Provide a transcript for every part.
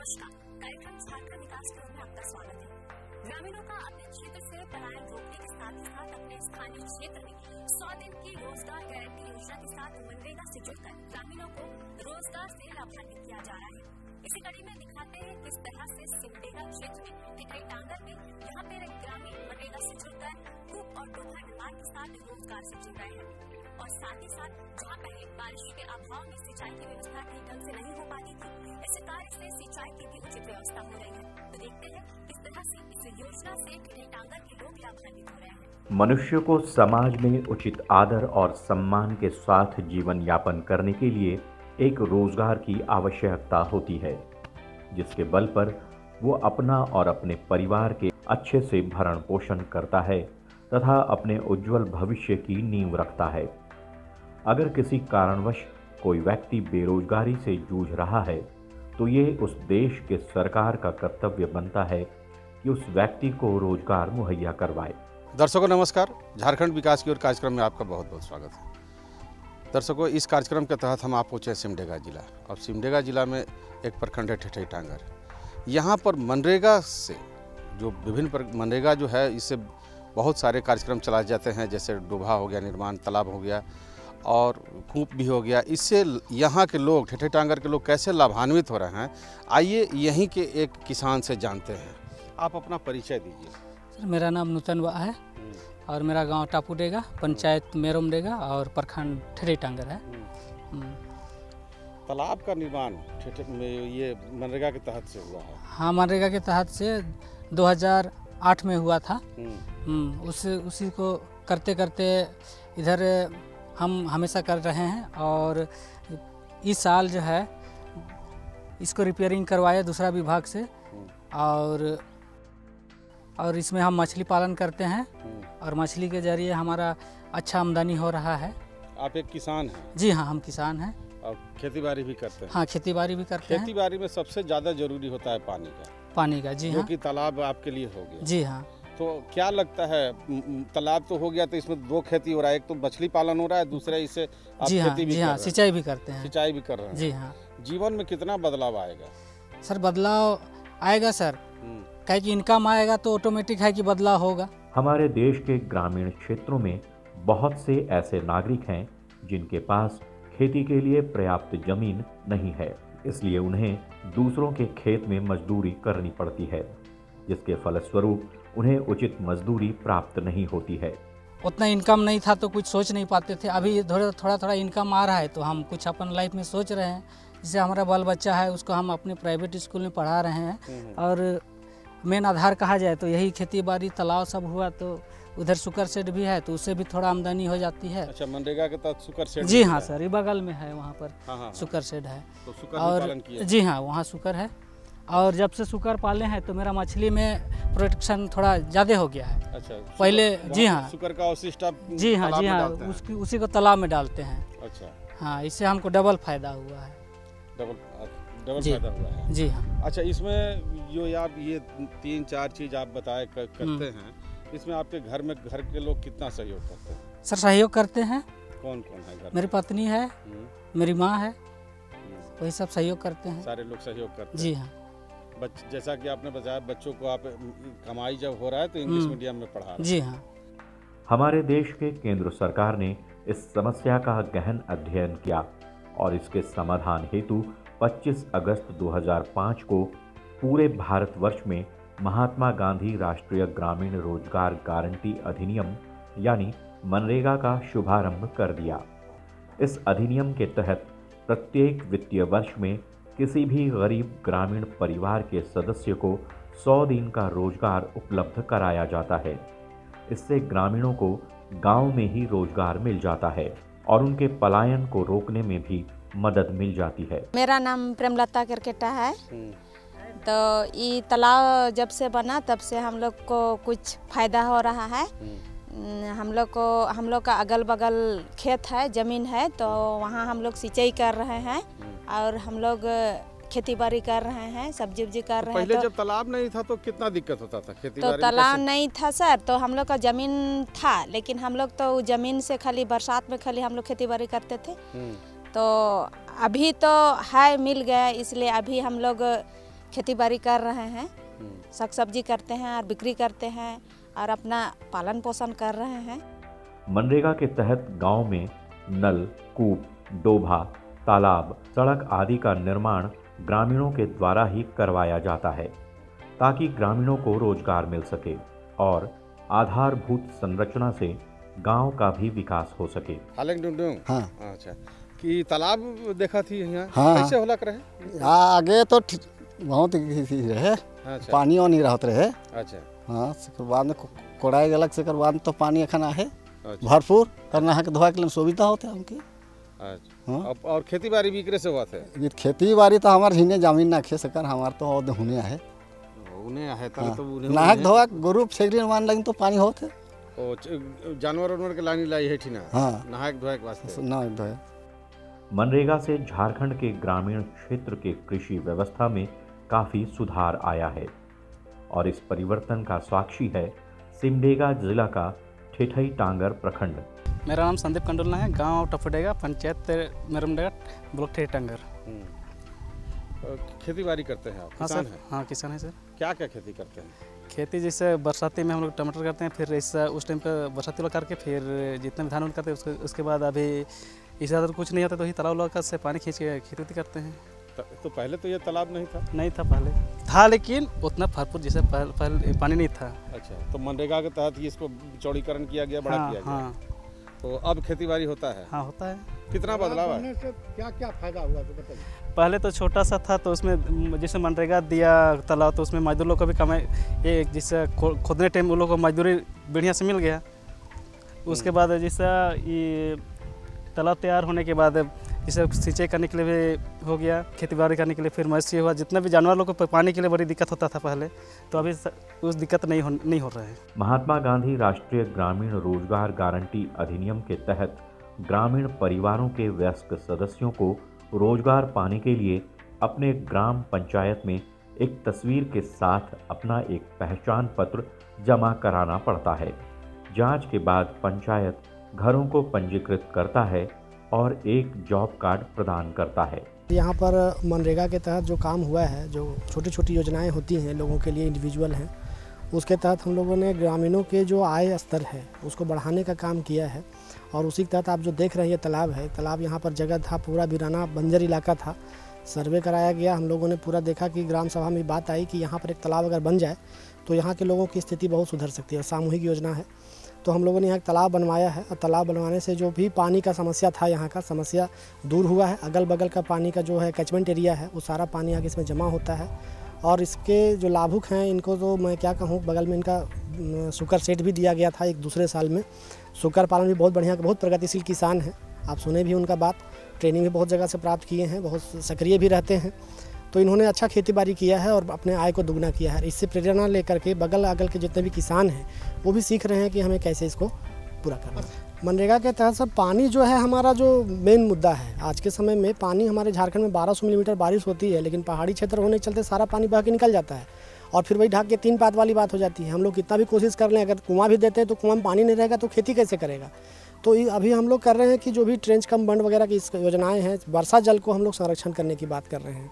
नमस्कार, कार्यक्रम झारखंड विकास के में आपका स्वागत है। ग्रामीणों का अपने क्षेत्र से पलायन रोकने के साथ ही साथ अपने स्थानीय क्षेत्र में 100 दिन की रोजगार गारंटी योजना के साथ मनरेगा से जुड़कर ग्रामीणों को रोजगार से लाभान्वित किया जा रहा है। इसी कड़ी में दिखाते हैं किस तरह से सिमडेगा क्षेत्र में टिकई टांगर में यहाँ पे ग्रामीण मनरेगा से जुड़कर कूप और डोभा निर्माण के साथ रोजगार से जुड़ रहे हैं और साथ ही साथ जहाँ पहले बारिश के अभाव में सिंचाई की व्यवस्था ठीक ढंग से नहीं हो पाती थी, ऐसे कार्य से सिंचाई की भी उचित व्यवस्था हो रही है। तो देखते हैं किस तरह से इस योजना से टिकई टांगर के लोग लाभान्वित हो रहे हैं। मनुष्य को समाज में उचित आदर और सम्मान के साथ जीवन यापन करने के लिए एक रोजगार की आवश्यकता होती है, जिसके बल पर वो अपना और अपने परिवार के अच्छे से भरण पोषण करता है तथा अपने उज्जवल भविष्य की नींव रखता है। अगर किसी कारणवश कोई व्यक्ति बेरोजगारी से जूझ रहा है तो ये उस देश के सरकार का कर्तव्य बनता है कि उस व्यक्ति को रोजगार मुहैया करवाए। दर्शकों नमस्कार, झारखंड विकास की ओर कार्यक्रम में आपका बहुत बहुत स्वागत है। दर्शकों, इस कार्यक्रम के तहत हम आप पहुँचे सिमडेगा जिला और सिमडेगा जिला में एक प्रखंड है टिकई टांगर। यहाँ पर मनरेगा से जो विभिन्न मनरेगा जो है इससे बहुत सारे कार्यक्रम चलाए जाते हैं, जैसे डोभा हो गया, निर्माण तालाब हो गया और कूप भी हो गया। इससे यहाँ के लोग, टिकई टांगर के लोग कैसे लाभान्वित हो रहे हैं, आइए यहीं के एक किसान से जानते हैं। आप अपना परिचय दीजिए। सर, मेरा नाम नूतन वा है और मेरा गांव टापूडेगा, पंचायत मेरोमडेगा और प्रखंड टिकई टांगर है। तालाब का निर्माण ये मनरेगा के तहत से हुआ है? हाँ, मनरेगा के तहत से 2008 में हुआ था। उसी को करते करते इधर हम हमेशा कर रहे हैं और इस साल जो है इसको रिपेयरिंग करवाए दूसरा विभाग से और इसमें हम मछली पालन करते हैं और मछली के जरिए हमारा अच्छा आमदनी हो रहा है। आप एक किसान हैं? जी हाँ, हम किसान हैं और खेतीबाड़ी भी करते हैं? हाँ, खेतीबाड़ी भी करते हैं। खेतीबाड़ी में सबसे ज़्यादा जरूरी होता है पानी का। जी हाँ, क्योंकि तालाब आपके लिए हो गया। जी हाँ। तो क्या लगता है, तालाब तो हो गया तो इसमें दो खेती हो रहा है, एक तो मछली पालन हो रहा है, दूसरा इससे आप जी हाँ, खेती भी जी हाँ, सिंचाई भी करते हैं। सिंचाई भी कर रहे हैं। जी हाँ। जीवन में कितना बदलाव आएगा? सर, बदलाव आएगा सर, कहे कि इनकम आएगा तो ऑटोमेटिक है कि बदलाव होगा। हमारे देश के ग्रामीण क्षेत्रों में बहुत से ऐसे नागरिक हैं जिनके पास खेती के लिए पर्याप्त जमीन नहीं है, इसलिए उन्हें दूसरों के खेत में मजदूरी करनी पड़ती है, जिसके फलस्वरूप उन्हें उचित मजदूरी प्राप्त नहीं होती है। उतना इनकम नहीं था तो कुछ सोच नहीं पाते थे। अभी थोड़ा इनकम आ रहा है तो हम कुछ अपन लाइफ में सोच रहे हैं। जैसे हमारा बाल बच्चा है उसको हम अपने प्राइवेट स्कूल में पढ़ा रहे हैं और मेन आधार कहा जाए तो यही खेती बाड़ी, तालाब सब हुआ तो उधर शुगर शेड भी है तो उससे भी थोड़ा आमदनी हो जाती है। अच्छा, मनरेगा के तहत शुगर शेड? जी हाँ सर, ये बगल में है, वहाँ पर शुगर शेड है। तो शुगर और पालन किया? जी हाँ, वहाँ शुगर है और जब से शुगर पाले हैं तो मेरा मछली में प्रोडक्शन थोड़ा ज़्यादा हो गया है। अच्छा, पहले जी हाँ, शुगर का अवशिष्ट आप जी हाँ उसी को तालाब में डालते हैं। अच्छा हाँ, इससे हमको डबल फायदा हुआ है। डबल फायदा हुआ है? जी हाँ। अच्छा, इसमें जो आप ये 3-4 चीज़ आप बताए करते हैं, इसमें आपके घर के लोग कितना सहयोग करते हैं? सर, सहयोग करते हैं। कौन कौन है घर? मेरी पत्नी है, मेरी माँ है, वही सब सहयोग करते हैं। सारे लोग सहयोग करते हैं? जी हाँ। जैसा कि आपने बताया, बच्चों को आप कमाई जब हो रहा है तो इंग्लिश मीडियम में पढ़ा रहे हैं? जी हाँ। हमारे देश के केंद्र सरकार ने इस समस्या का गहन अध्ययन किया और इसके समाधान हेतु 25 अगस्त 2005 को पूरे भारतवर्ष में महात्मा गांधी राष्ट्रीय ग्रामीण रोजगार गारंटी अधिनियम यानी मनरेगा का शुभारंभ कर दिया। इस अधिनियम के तहत प्रत्येक वित्तीय वर्ष में किसी भी गरीब ग्रामीण परिवार के सदस्य को 100 दिन का रोजगार उपलब्ध कराया जाता है। इससे ग्रामीणों को गांव में ही रोजगार मिल जाता है और उनके पलायन को रोकने में भी मदद मिल जाती है। मेरा नाम प्रेमलता करकेटा है। तो ये तालाब जब से बना तब से हम लोग को कुछ फायदा हो रहा है। हम लोग का अगल बगल खेत है, ज़मीन है, तो वहाँ हम लोग सिंचाई कर रहे हैं और हम लोग खेती बाड़ी कर रहे हैं, सब्जी उब्जी कर रहे हैं। पहले जब तालाब नहीं था तो कितना दिक्कत होता था खेती बाड़ी में? तो तालाब नहीं था सर, तो हम लोग का ज़मीन था, लेकिन हम लोग तो ज़मीन से खाली बरसात में खाली हम लोग खेती बाड़ी करते थे। तो अभी तो है, मिल गया, इसलिए अभी हम लोग खेती बाड़ी कर रहे हैं, साग सब्जी करते हैं और बिक्री करते हैं और अपना पालन पोषण कर रहे हैं। मनरेगा के तहत गांव में नल, कूप, डोभा, तालाब, सड़क आदि का निर्माण ग्रामीणों के द्वारा ही करवाया जाता है ताकि ग्रामीणों को रोजगार मिल सके और आधारभूत संरचना से गांव का भी विकास हो सके। हाँ। अच्छा, कि तालाब देखा थी यहाँ? हाँ, कैसे होला करे? आगे तो बहुत रहे। अच्छा। पानी और नहीं रहते रहे। अच्छा। हाँ, बाद में कोड़ाई अलग से बाद तो पानी अखना है। अच्छा। भरपूर करना है कि धोआ के लिए सुविधा होते है हमकी। अच्छा। हाँ? और खेती बाड़ी भी करे से हुआ थे? खेती बाड़ी तो हमारे हिने जमीन ना खे सकर, हमारे तो और हुने है। उन्हें है तो नाहक धोआ ग्रुप सेक्रेटरी मान लगी तो पानी होते। ओ जानवर के लानी लाई है ठीना। हाँ, नहायक धोए के वास्ते। नहायक धोए। मनरेगा से झारखंड के ग्रामीण क्षेत्र के कृषि व्यवस्था में काफी सुधार आया है और इस परिवर्तन का साक्षी है सिमडेगा जिला का ठेठई टांगर प्रखंड। मेरा नाम संदीप कंडोलना है, गांव टफडेगा, पंचायत मेरमडेगा, ब्लॉक ठेठई टांगर। खेती बाड़ी करते हैं आप? किसान हैं? हाँ, किसान है सर। क्या क्या खेती करते हैं? खेती जैसे बरसाती में हम लोग टमाटर करते हैं, फिर ऐसा उस टाइम पे बरसाती वाला करके फिर जितना भी धान करते हैं उसके बाद अभी इस ज़्यादा तो कुछ नहीं होता तो ही तालाब लगा से पानी खींच के खेती करते हैं। तो पहले तो ये तालाब नहीं था? नहीं था, पहले था लेकिन उतना भरपूर जैसे पहले पानी नहीं था। अच्छा, तो मनरेगा के तहत ही इसको चौड़ीकरण किया गया, बड़ा किया गया। हाँ। तो अब खेती बाड़ी होता है? हाँ, होता है। कितना बदलाव है? क्या क्या फायदा हुआ तो बताइए। पहले तो छोटा सा था तो उसमें जैसे मनरेगा दिया तालाब तो उसमें मजदूर लोग को भी कमाई, ये जैसे खोदने टाइम उन लोगों को मजदूरी बढ़िया से मिल गया। उसके बाद जैसा ये तालाब तैयार होने के बाद जैसे सिंचाई करने के लिए भी हो गया, खेती बाड़ी करने के लिए फिर मवेशी हुआ, जितना भी जानवर लोगों को पानी के लिए बड़ी दिक्कत होता था पहले, तो अभी उस दिक्कत नहीं हो रहा है। महात्मा गांधी राष्ट्रीय ग्रामीण रोजगार गारंटी अधिनियम के तहत ग्रामीण परिवारों के वयस्क सदस्यों को रोजगार पाने के लिए अपने ग्राम पंचायत में एक तस्वीर के साथ अपना एक पहचान पत्र जमा कराना पड़ता है। जांच के बाद पंचायत घरों को पंजीकृत करता है और एक जॉब कार्ड प्रदान करता है। यहाँ पर मनरेगा के तहत जो काम हुआ है, जो छोटी छोटी योजनाएं होती हैं लोगों के लिए, इंडिविजुअल हैं, उसके तहत हम लोगों ने ग्रामीणों के जो आय स्तर है उसको बढ़ाने का काम किया है। और उसी के तहत आप जो देख रहे हैं ये तालाब है, तालाब यहाँ पर जगह था, पूरा वीराना बंजर इलाका था। सर्वे कराया गया, हम लोगों ने पूरा देखा कि ग्राम सभा में बात आई कि यहाँ पर एक तालाब अगर बन जाए तो यहाँ के लोगों की स्थिति बहुत सुधर सकती है। सामूहिक योजना है, तो हम लोगों ने यहाँ एक तालाब बनवाया है और तालाब बनवाने से जो भी पानी का समस्या था, यहाँ का समस्या दूर हुआ है। अगल बगल का पानी का जो है कैचमेंट एरिया है वो सारा पानी आगे इसमें जमा होता है। और इसके जो लाभुक हैं इनको तो मैं क्या कहूँ, बगल में इनका शुकर सेट भी दिया गया था एक दूसरे साल में। शुकर पालन भी बहुत बढ़िया, बहुत प्रगतिशील किसान हैं, आप सुने भी उनका बात, ट्रेनिंग भी बहुत जगह से प्राप्त किए हैं, बहुत सक्रिय भी रहते हैं। तो इन्होंने अच्छा खेती बाड़ी किया है और अपने आय को दुगना किया है। इससे प्रेरणा लेकर के बगल अगल के जितने भी किसान हैं वो भी सीख रहे हैं कि हमें कैसे इसको पूरा करना है। मनरेगा के तहत सर पानी जो है हमारा जो मेन मुद्दा है आज के समय में, पानी हमारे झारखंड में 1200 मिलीमीटर बारिश होती है, लेकिन पहाड़ी क्षेत्र होने के चलते सारा पानी बह के निकल जाता है और फिर वही ढाक के 3 पात वाली बात हो जाती है। हम लोग कितना भी कोशिश कर लें, अगर कुआं भी देते हैं तो कुआं में पानी नहीं रहेगा तो खेती कैसे करेगा। तो अभी हम लोग कर रहे हैं कि जो भी ट्रेंच कम बंड वगैरह की योजनाएं हैं, वर्षा जल को हम लोग संरक्षण करने की बात कर रहे हैं।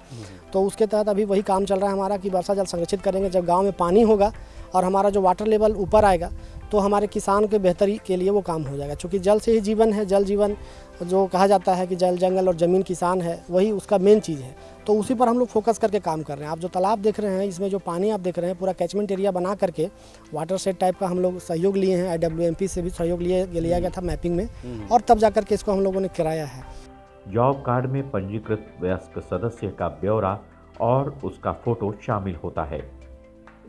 तो उसके तहत अभी वही काम चल रहा है हमारा कि वर्षा जल संरक्षित करेंगे। जब गांव में पानी होगा और हमारा जो वाटर लेवल ऊपर आएगा तो हमारे किसान के बेहतरी के लिए वो काम हो जाएगा। क्योंकि जल से ही जीवन है, जल जीवन जो कहा जाता है कि जल जंगल और ज़मीन किसान है, वही उसका मेन चीज़ है। तो उसी पर हम लोग फोकस करके काम कर रहे हैं। आप जो तालाब देख रहे हैं, इसमें जो पानी आप देख रहे हैं पूरा कैचमेंट एरिया बना करके वाटर सेट टाइप का हम लोग सहयोग लिए हैं। IWMP से भी सहयोग लिया गया था मैपिंग में और तब जाकर के इसको हम लोगों ने कराया है। जॉब कार्ड में पंजीकृत वयस्क सदस्य का ब्यौरा और उसका फोटो शामिल होता है।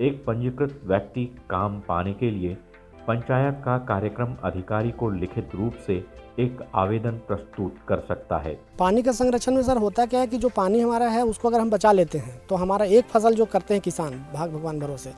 एक पंजीकृत व्यक्ति काम पाने के लिए पंचायत का कार्यक्रम अधिकारी को लिखित रूप से एक आवेदन प्रस्तुत कर सकता है। पानी का संरक्षण में सर होता क्या है कि जो पानी हमारा है उसको अगर हम बचा लेते हैं तो हमारा एक फसल जो करते हैं किसान भाग भगवान भरोसे,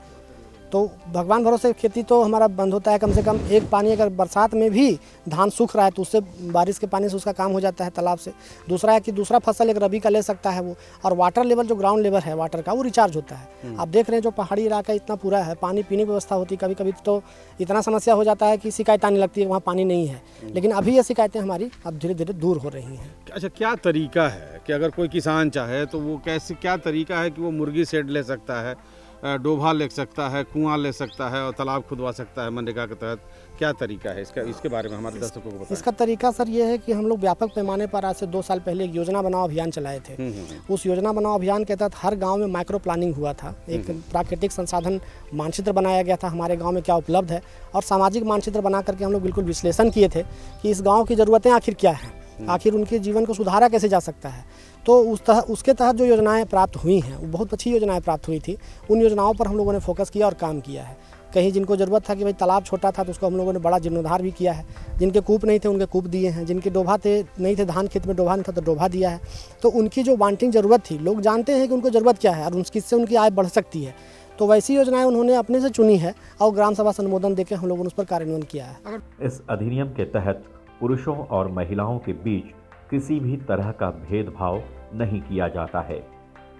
तो भगवान भरोसे खेती तो हमारा बंद होता है। कम से कम एक पानी अगर बरसात में भी धान सूख रहा है तो उससे बारिश के पानी से उसका काम हो जाता है तालाब से। दूसरा है कि दूसरा फसल एक रबी का ले सकता है वो, और वाटर लेवल जो ग्राउंड लेवल है वाटर का वो रिचार्ज होता है। आप देख रहे हैं जो पहाड़ी इलाका इतना पूरा है, पानी पीने की व्यवस्था होती है, कभी कभी तो इतना समस्या हो जाता है कि शिकायत आने लगती है वहाँ पानी नहीं है। लेकिन अभी ये शिकायतें हमारी अब धीरे धीरे दूर हो रही हैं। अच्छा, क्या तरीका है कि अगर कोई किसान चाहे तो वो कैसे, क्या तरीका है कि वो मुर्गी शेड ले सकता है, डोभा ले सकता है, कुआं ले सकता है और तालाब खुदवा सकता है मनरेगा के तहत? क्या तरीका है इसका, इसके बारे में हमारे दर्शकों को बताएं। इसका तरीका सर ये है कि हम लोग व्यापक पैमाने पर आज से 2 साल पहले एक योजना बनाओ अभियान चलाए थे। उस योजना बनाओ अभियान के तहत हर गांव में माइक्रो प्लानिंग हुआ था। एक प्राकृतिक संसाधन मानचित्र बनाया गया था, हमारे गाँव में क्या उपलब्ध है, और सामाजिक मानचित्र बना करके हम लोग बिल्कुल विश्लेषण किए थे कि इस गाँव की ज़रूरतें आखिर क्या हैं, आखिर उनके जीवन को सुधारा कैसे जा सकता है। तो उसके तहत जो योजनाएं प्राप्त हुई हैं वो बहुत अच्छी योजनाएं प्राप्त हुई थी। उन योजनाओं पर हम लोगों ने फोकस किया और काम किया है। कहीं जिनको ज़रूरत था कि भाई तालाब छोटा था तो उसको हम लोगों ने बड़ा जीर्णोद्धार भी किया है। जिनके कूप नहीं थे उनके कूप दिए हैं, जिनके डोभा थे नहीं थे, धान खेत में डोभा नहीं था तो डोभा दिया है। तो उनकी जो वांटिंग ज़रूरत थी, लोग जानते हैं कि उनको ज़रूरत क्या है और किससे उनकी आय बढ़ सकती है, तो वैसी योजनाएं उन्होंने अपने से चुनी है और ग्राम सभा से अनुमोदन देकर हम लोगों ने उस पर कार्यान्वयन किया है। इस अधिनियम के तहत पुरुषों और महिलाओं के बीच किसी भी तरह का भेदभाव नहीं किया जाता है,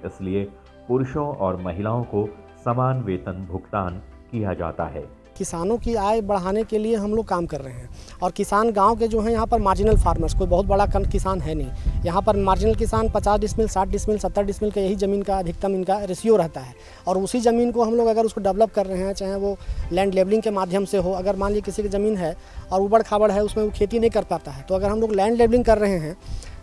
इसलिए पुरुषों और महिलाओं को समान वेतन भुगतान किया जाता है। किसानों की आय बढ़ाने के लिए हम लोग काम कर रहे हैं, और किसान गांव के जो हैं यहाँ पर मार्जिनल फार्मर्स, कोई बहुत बड़ा किसान है नहीं। यहाँ पर मार्जिनल किसान 50 डिसमिल, 60 डिसमिल, 70 डिसमिल का यही ज़मीन का अधिकतम इनका रेशियो रहता है। और उसी ज़मीन को हम लोग अगर उसको डेवलप कर रहे हैं, चाहे वो लैंड लेवलिंग के माध्यम से हो, अगर मान लीजिए किसी की ज़मीन है और उबड़ खाबड़ है, उसमें वो खेती नहीं कर पाता है, तो अगर हम लोग लैंड लेवलिंग कर रहे हैं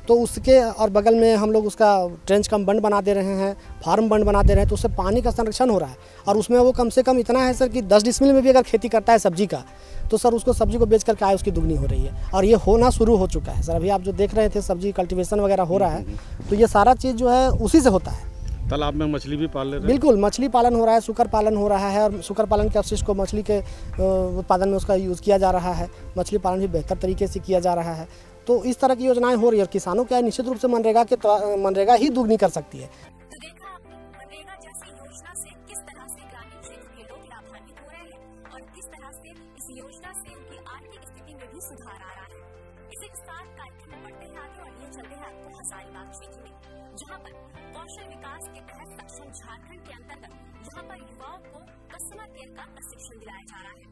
तो उसके और बगल में हम लोग उसका ट्रेंच कम बंड बना दे रहे हैं, फार्म बंड बना दे रहे हैं, तो उससे पानी का संरक्षण हो रहा है। और उसमें वो कम से कम इतना है सर कि 10 डिसमिल में भी अगर खेती करता है सब्जी का, तो सर उसको सब्जी को बेच करके आय उसकी दुगनी हो रही है। और ये होना शुरू हो चुका है सर। अभी आप जो देख रहे थे सब्जी कल्टीवेशन वगैरह हो रहा है, तो ये सारा चीज़ जो है उसी से होता है। तालाब में मछली भी पाल ले रहे हैं? बिल्कुल, मछली पालन हो रहा है, सुकर पालन हो रहा है, और सुकर पालन के अवशिष्ट को मछली के उत्पादन में उसका यूज़ किया जा रहा है। मछली पालन भी बेहतर तरीके से किया जा रहा है। तो इस तरह की योजनाएं हो रही है, और किसानों की आय निश्चित रूप से मनरेगा ही दुगनी कर सकती है। तो देखा आपने मनरेगा जैसी योजना से किस तरह से ग्रामीण क्षेत्र के लोग लाभान्वित हो रहे हैं और किस तरह से इस योजना से उनकी आर्थिक स्थिति में भी सुधार आ रहा है। इसी के साथ कार्यक्रम में बढ़ते हैं आगे और लिए चलते हैं आपको हजारीबाग क्षेत्र में, जहाँ पर कौशल विकास के तहत सक्षम झारखंड के अंतर्गत यहाँ पर युवाओं को कस्टमर केयर का प्रशिक्षण दिलाया जा रहा है।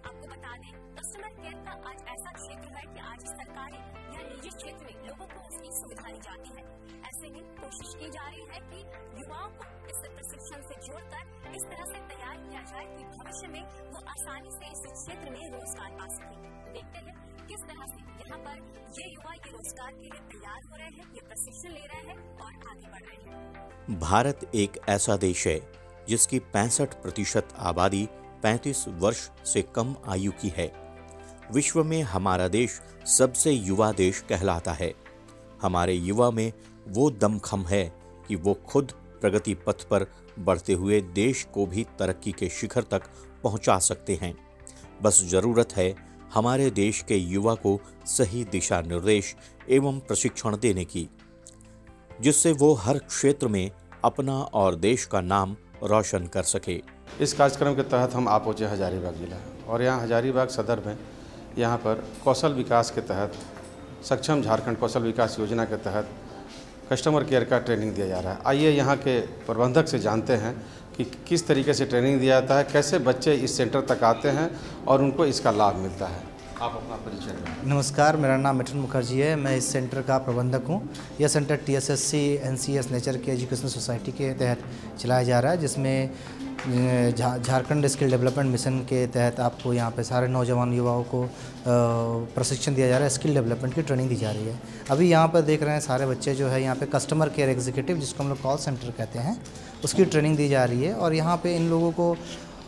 आपको बता दें, कस्टमर केयर का आज ऐसा क्षेत्र है कि आज सरकारी या निजी क्षेत्र में लोगों को उसकी सुविधा दी जाती है। ऐसे में कोशिश की जा रही है कि युवाओं को इस प्रशिक्षण से जोड़कर इस तरह से तैयार किया जाए कि भविष्य में वो आसानी से इस क्षेत्र में रोजगार पा सके। देखते हैं किस तरह से यहाँ पर ये युवा ये रोजगार के लिए तैयार हो रहे हैं, ये प्रशिक्षण ले रहे हैं और आगे बढ़ रहे हैं। भारत एक ऐसा देश है जिसकी 65% आबादी 35 वर्ष से कम आयु की है। विश्व में हमारा देश सबसे युवा देश कहलाता है। हमारे युवा में वो दमखम है कि वो खुद प्रगति पथ पर बढ़ते हुए देश को भी तरक्की के शिखर तक पहुंचा सकते हैं। बस जरूरत है हमारे देश के युवा को सही दिशा निर्देश एवं प्रशिक्षण देने की, जिससे वो हर क्षेत्र में अपना और देश का नाम रोशन कर सके। इस कार्यक्रम के तहत हम आ पहुँचे हजारीबाग जिला, और यहाँ हजारीबाग सदर में यहाँ पर कौशल विकास के तहत सक्षम झारखंड कौशल विकास योजना के तहत कस्टमर केयर का ट्रेनिंग दिया जा रहा है। आइए यहाँ के प्रबंधक से जानते हैं कि किस तरीके से ट्रेनिंग दिया जाता है, कैसे बच्चे इस सेंटर तक आते हैं और उनको इसका लाभ मिलता है। आप अपना परिचय दें। नमस्कार, मेरा नाम मिठन मुखर्जी है। मैं इस सेंटर का प्रबंधक हूँ। यह सेंटर TSSC NCS नेचर के एजुकेशन सोसाइटी के तहत चलाया जा रहा है, जिसमें झारखंड स्किल डेवलपमेंट मिशन के तहत आपको यहाँ पे सारे नौजवान युवाओं को प्रशिक्षण दिया जा रहा है। स्किल डेवलपमेंट की ट्रेनिंग दी जा रही है। अभी यहाँ पर देख रहे हैं सारे बच्चे जो है यहाँ पे कस्टमर केयर एग्जीक्यूटिव, जिसको हम लोग कॉल सेंटर कहते हैं, उसकी ट्रेनिंग दी जा रही है। और यहाँ पे इन लोगों को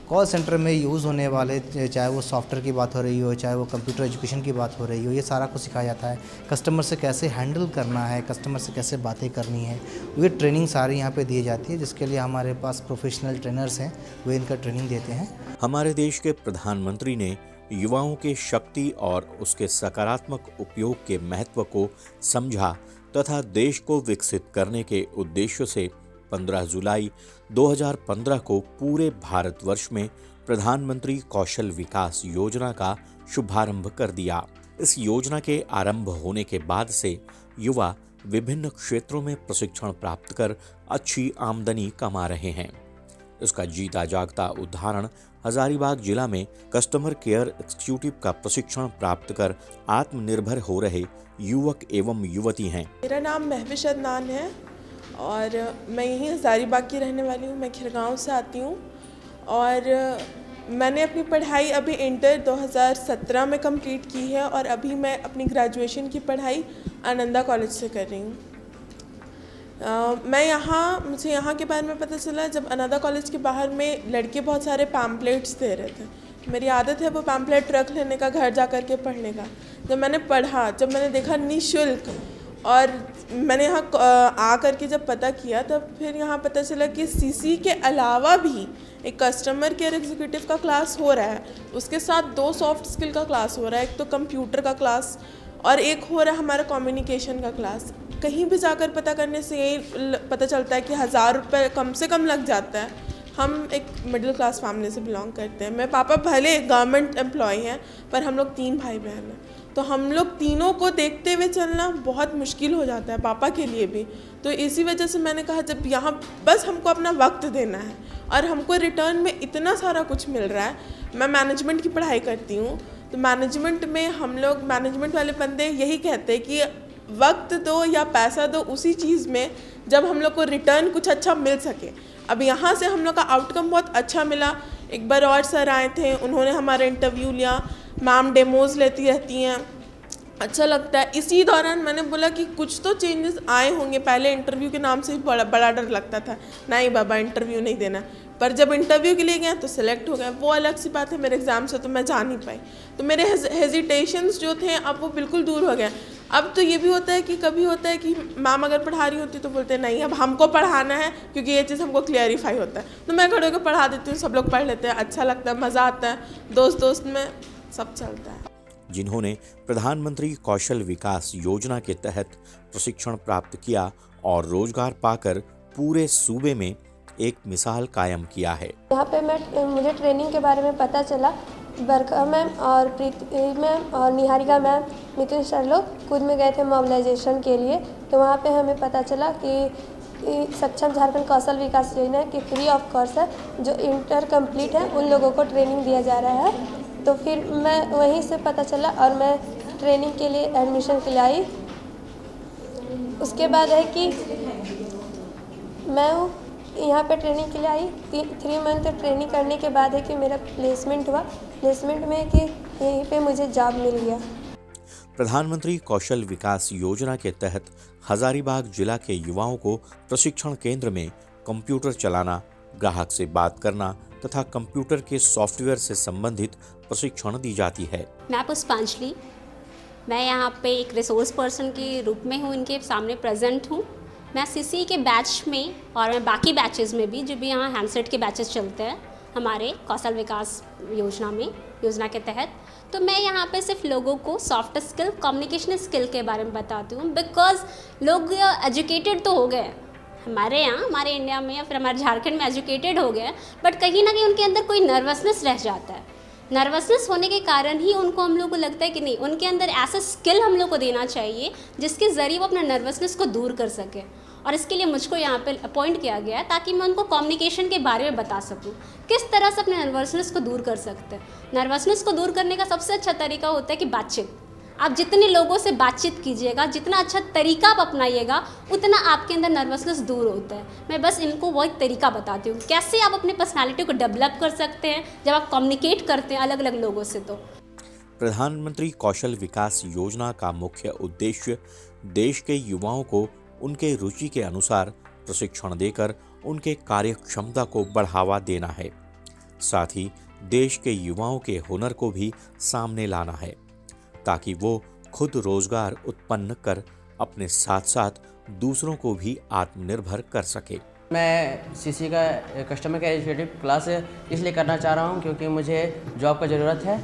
कॉल सेंटर में यूज़ होने वाले, चाहे वो सॉफ्टवेयर की बात हो रही हो, चाहे वो कंप्यूटर एजुकेशन की बात हो रही हो, ये सारा कुछ सिखाया जाता है। कस्टमर से कैसे हैंडल करना है, कस्टमर से कैसे बातें करनी है, ये ट्रेनिंग सारी यहाँ पे दी जाती है, जिसके लिए हमारे पास प्रोफेशनल ट्रेनर्स हैं, वो इनका ट्रेनिंग देते हैं। हमारे देश के प्रधानमंत्री ने युवाओं के शक्ति और उसके सकारात्मक उपयोग के महत्व को समझा तथा देश को विकसित करने के उद्देश्य से 15 जुलाई 2015 को पूरे भारतवर्ष में प्रधानमंत्री कौशल विकास योजना का शुभारंभ कर दिया। इस योजना के आरंभ होने के बाद से युवा विभिन्न क्षेत्रों में प्रशिक्षण प्राप्त कर अच्छी आमदनी कमा रहे हैं। इसका जीता जागता उदाहरण हजारीबाग जिला में कस्टमर केयर एग्जीक्यूटिव का प्रशिक्षण प्राप्त कर आत्मनिर्भर हो रहे युवक एवं युवती हैं। मेरा नाम महविश अदनान है और मैं यहीं हजारीबाग की रहने वाली हूँ। मैं खिरगांव से आती हूँ और मैंने अपनी पढ़ाई अभी इंटर 2017 में कंप्लीट की है और अभी मैं अपनी ग्रेजुएशन की पढ़ाई आनंदा कॉलेज से कर रही हूँ। मुझे यहाँ के बारे में पता चला जब आनंदा कॉलेज के बाहर में लड़के बहुत सारे पैम्पलेट्स दे रहे थे। मेरी आदत है वो पैम्पलेट रख लेने का, घर जा कर के पढ़ने का। जब मैंने देखा निःशुल्क और मैंने यहाँ आ करके जब पता किया तब फिर यहाँ पता चला कि सीसी के अलावा भी एक कस्टमर केयर एग्जीक्यूटिव का क्लास हो रहा है, उसके साथ 2 सॉफ्ट स्किल का क्लास हो रहा है, एक तो कंप्यूटर का क्लास और एक हो रहा है हमारा कम्युनिकेशन का क्लास। कहीं भी जाकर पता करने से यही पता चलता है कि 1000 रुपये कम से कम लग जाता है। हम एक मिडिल क्लास फैमिली से बिलोंग करते हैं। मेरे पापा भले गवर्नमेंट एम्प्लॉय हैं पर हम लोग 3 भाई बहन हैं, तो हम लोग तीनों को देखते हुए चलना बहुत मुश्किल हो जाता है पापा के लिए भी। तो इसी वजह से मैंने कहा जब यहाँ बस हमको अपना वक्त देना है और हमको रिटर्न में इतना सारा कुछ मिल रहा है। मैं मैनेजमेंट की पढ़ाई करती हूँ, तो मैनेजमेंट में हम लोग मैनेजमेंट वाले बंदे यही कहते हैं कि वक्त दो या पैसा दो उसी चीज़ में जब हम लोग को रिटर्न कुछ अच्छा मिल सके। अब यहाँ से हम लोग का आउटकम बहुत अच्छा मिला। एक बार और सर आए थे, उन्होंने हमारा इंटरव्यू लिया, मैम डेमोज लेती रहती हैं, अच्छा लगता है। इसी दौरान मैंने बोला कि कुछ तो चेंजेस आए होंगे। पहले इंटरव्यू के नाम से ही बड़ा डर लगता था, नहीं बाबा इंटरव्यू नहीं देना, पर जब इंटरव्यू के लिए गया तो सिलेक्ट हो गया। वो अलग सी बात है, मेरे एग्ज़ाम से तो मैं जा नहीं पाई, तो मेरे हेजिटेशंस जो थे अब वो बिल्कुल दूर हो गया। अब तो ये भी होता है कि कभी होता है कि मैम अगर पढ़ा रही होती तो बोलते हैं नहीं अब हमको पढ़ाना है क्योंकि ये चीज़ हमको क्लियरिफाई होता है, तो मैं खड़े होकर पढ़ा देती हूँ। सब लोग पढ़ लेते हैं, अच्छा लगता है, मज़ा आता है, दोस्त में सब चलता है। जिन्होंने प्रधानमंत्री कौशल विकास योजना के तहत प्रशिक्षण प्राप्त किया और रोजगार पाकर पूरे सूबे में एक मिसाल कायम किया है। यहाँ पे मुझे ट्रेनिंग के बारे में पता चला। बरखा मैम और प्रीति मैम और निहारिका मैम, मिथुन सर लोग खुद में गए थे मोबिलाइजेशन के लिए, तो वहाँ पे हमें पता चला कि सक्षम झारखंड कौशल विकास योजना की फ्री ऑफ कॉस्ट है, जो इंटर कंप्लीट है उन लोगों को ट्रेनिंग दिया जा रहा है। तो फिर मैं वहीं से पता चला और मैं ट्रेनिंग के लिए एडमिशन के लिए आई। उसके बाद है कि मैं यहाँ पे ट्रेनिंग के लिए आई। 3 मंथ ट्रेनिंग करने के बाद है कि मेरा प्लेसमेंट हुआ। प्लेसमेंट में कि यहीं पे मुझे जॉब मिल गया। प्रधानमंत्री कौशल विकास योजना के तहत हजारीबाग जिला के युवाओं को प्रशिक्षण केंद्र में कंप्यूटर चलाना, ग्राहक से बात करना तथा कंप्यूटर के सॉफ्टवेयर से संबंधित प्रशिक्षण दी जाती है। मैं पुष्पांजलि, मैं यहाँ पे एक रिसोर्स पर्सन के रूप में हूँ, इनके सामने प्रेजेंट हूँ। मैं सीसी के बैच में और मैं बाकी बैचेस में भी, जो भी यहाँ हैंडसेट के बैचेस चलते हैं हमारे कौशल विकास योजना के तहत, तो मैं यहाँ पे सिर्फ लोगों को सॉफ्ट स्किल, कम्युनिकेशन स्किल के बारे में बताती हूँ। बिकॉज लोग एजुकेटेड तो हो गए हमारे यहाँ, हमारे इंडिया में या फिर हमारे झारखंड में एजुकेटेड हो गए, बट कहीं ना कहीं उनके अंदर कोई नर्वसनेस रह जाता है। नर्वसनेस होने के कारण ही उनको हम लोग को लगता है कि नहीं, उनके अंदर ऐसा स्किल हम लोग को देना चाहिए जिसके ज़रिए वो अपना नर्वसनेस को दूर कर सके। और इसके लिए मुझको यहाँ पे अपॉइंट किया गया है ताकि मैं उनको कम्युनिकेशन के बारे में बता सकूँ, किस तरह से अपने नर्वसनेस को दूर कर सकते हैं। नर्वसनेस को दूर करने का सबसे अच्छा तरीका होता है कि बातचीत। आप जितने लोगों से बातचीत कीजिएगा, जितना अच्छा तरीका आप अपनाइएगा, उतना आपके अंदर नर्वसनेस दूर होता है। मैं बस इनको वो एक तरीका बताती हूँ कैसे आप अपने पर्सनालिटी को डेवलप कर सकते हैं जब आप कम्युनिकेट करते हैं अलग अलग लोगों से। तो प्रधानमंत्री कौशल विकास योजना का मुख्य उद्देश्य देश के युवाओं को उनके रुचि के अनुसार प्रशिक्षण देकर उनके कार्य क्षमता को बढ़ावा देना है। साथ ही देश के युवाओं के हुनर को भी सामने लाना है ताकि वो खुद रोजगार उत्पन्न कर अपने साथ साथ दूसरों को भी आत्मनिर्भर कर सके। मैं सीसी का कस्टमर केयर एग्जीक्यूटिव क्लास इसलिए करना चाह रहा हूँ क्योंकि मुझे जॉब का ज़रूरत है।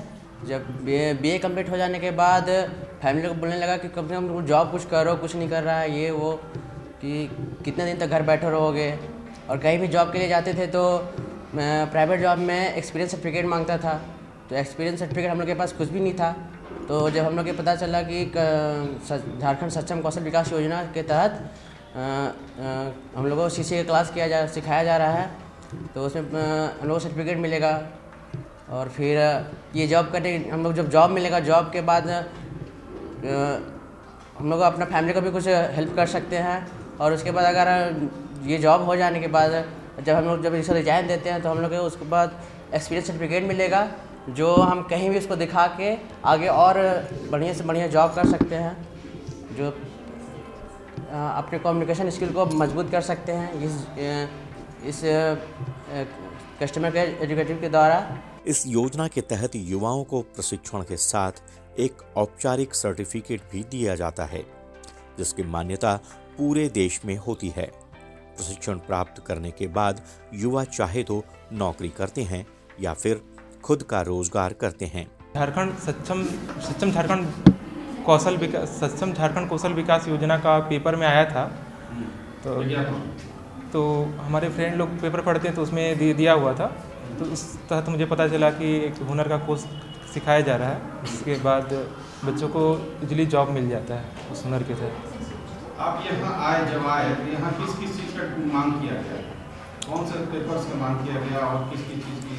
जब बीए कंप्लीट हो जाने के बाद फैमिली को बोलने लगा कि कम से कम जॉब कुछ करो, कुछ नहीं कर रहा है ये वो, कि कितने दिन तक घर बैठे रहोगे। और कहीं भी जॉब के लिए जाते थे तो प्राइवेट जॉब में एक्सपीरियंस सर्टिफिकेट मांगता था, तो एक्सपीरियंस सर्टिफिकेट हम लोग के पास कुछ भी नहीं था। तो जब हम लोग को पता चला कि झारखंड सक्षम कौशल विकास योजना के तहत हम लोगों को सीसी का क्लास सिखाया जा रहा है, तो उसमें हम लोग को सर्टिफिकेट मिलेगा और फिर ये जॉब करने हम लोग जब जॉब मिलेगा, जॉब के बाद हम लोग अपना फैमिली को भी कुछ हेल्प कर सकते हैं। और उसके बाद अगर ये जॉब हो जाने के बाद जब इसे रिजाइन देते हैं तो हम लोग को उसके बाद एक्सपीरियंस सर्टिफिकेट मिलेगा, जो हम कहीं भी उसको दिखा के आगे और बढ़िया से बढ़िया जॉब कर सकते हैं, जो अपने कम्युनिकेशन स्किल को मजबूत कर सकते हैं इस कस्टमर केयर एजुकेटिव के द्वारा। इस योजना के तहत युवाओं को प्रशिक्षण के साथ एक औपचारिक सर्टिफिकेट भी दिया जाता है, जिसकी मान्यता पूरे देश में होती है। प्रशिक्षण प्राप्त करने के बाद युवा चाहे तो नौकरी करते हैं या फिर खुद का रोजगार करते हैं। सक्षम झारखंड कौशल विकास योजना का पेपर में आया था, तो हमारे फ्रेंड लोग पेपर पढ़ते हैं तो उसमें दिया हुआ था, तो इस तहत मुझे पता चला कि एक हुनर का कोर्स सिखाया जा रहा है। इसके बाद बच्चों को इजीली जॉब मिल जाता है उस हुनर के तहत। आप यहाँ जब आए तो यहाँ किस चीज़ का मांग किया गया, कौन से पेपर्स का मांग किया गया और किस चीज़ की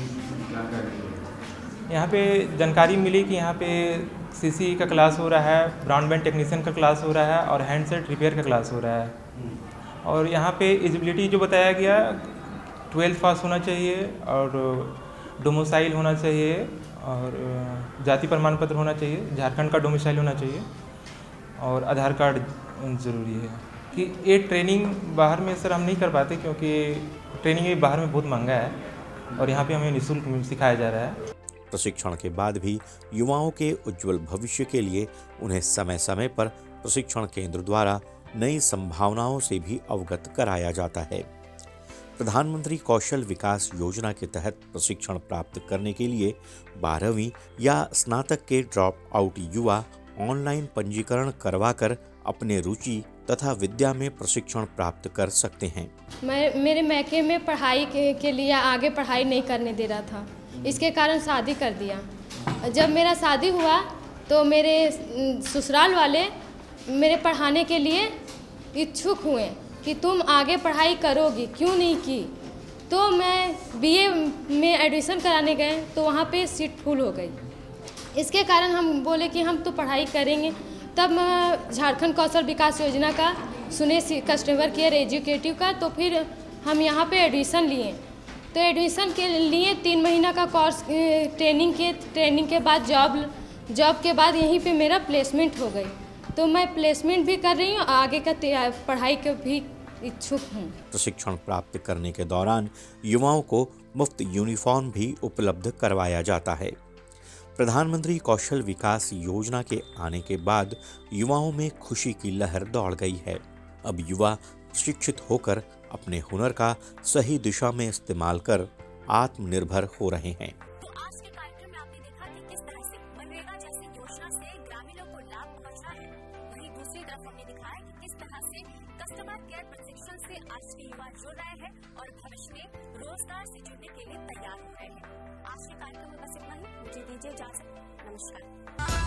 जानकारी? यहाँ पे जानकारी मिली कि यहाँ पे सीसी का क्लास हो रहा है, ब्रॉडबैंड टेक्नीशियन का क्लास हो रहा है और हैंडसेट रिपेयर का क्लास हो रहा है। और यहाँ पे एलिजिबिलिटी जो बताया गया 12th पास होना चाहिए और डोमिसाइल होना चाहिए और जाति प्रमाण पत्र होना चाहिए, झारखंड का डोमिसाइल होना चाहिए और आधार कार्ड ज़रूरी है। कि ये ट्रेनिंग बाहर में सर हम नहीं कर पाते, क्योंकि ट्रेनिंग बाहर में बहुत महंगा है और यहाँ पे हमें निःशुल्क सिखाया जा रहा है। प्रशिक्षण के बाद भी युवाओं के उज्जवल भविष्य के लिए उन्हें समय समय पर प्रशिक्षण केंद्र द्वारा नई संभावनाओं से भी अवगत कराया जाता है। प्रधानमंत्री कौशल विकास योजना के तहत प्रशिक्षण प्राप्त करने के लिए 12वीं या स्नातक के ड्रॉप आउट युवा ऑनलाइन पंजीकरण करवाकर अपने रुचि तथा विद्या में प्रशिक्षण प्राप्त कर सकते हैं। मेरे मैके में पढ़ाई के लिए आगे पढ़ाई नहीं करने दे रहा था, इसके कारण शादी कर दिया। जब मेरा शादी हुआ तो मेरे ससुराल वाले मेरे पढ़ाने के लिए इच्छुक हुए कि तुम आगे पढ़ाई करोगी, क्यों नहीं की। तो मैं बीए में एडमिशन कराने गए तो वहाँ पे सीट फुल हो गई। इसके कारण हम बोले कि हम तो पढ़ाई करेंगे। तब झारखंड कौशल विकास योजना का सुने कस्टमर केयर एजुकेटिव का, तो फिर हम यहाँ पे एडमिशन लिए। तो एडमिशन के लिए 3 महीना का कोर्स ट्रेनिंग के बाद जॉब के बाद यहीं पे मेरा प्लेसमेंट हो गई। तो मैं प्लेसमेंट भी कर रही हूँ, आगे का पढ़ाई के भी इच्छुक हूँ। प्रशिक्षण प्राप्त करने के दौरान युवाओं को मुफ्त यूनिफॉर्म भी उपलब्ध करवाया जाता है। प्रधानमंत्री कौशल विकास योजना के आने के बाद युवाओं में खुशी की लहर दौड़ गई है। अब युवा प्रशिक्षित होकर अपने हुनर का सही दिशा में इस्तेमाल कर आत्मनिर्भर हो रहे हैं। तो आज के कार्यक्रम में आपने देखा कि किस तरह से मनरेगा जैसी योजना से ग्रामीणों को लाभ पहुंचा है। वहीं दूसरी तरफ हमने दिखाया कि किस तरह से कस्टमर केयर प्रशिक्षण से आज के युवा जुड़ रहे हैं और भविष्य में रोजगार से जुड़ने के लिए तैयार हो रहे हैं। आज के कार्यक्रम में बस इतना ही, मुझे दीजिए इजाजत। नमस्कार।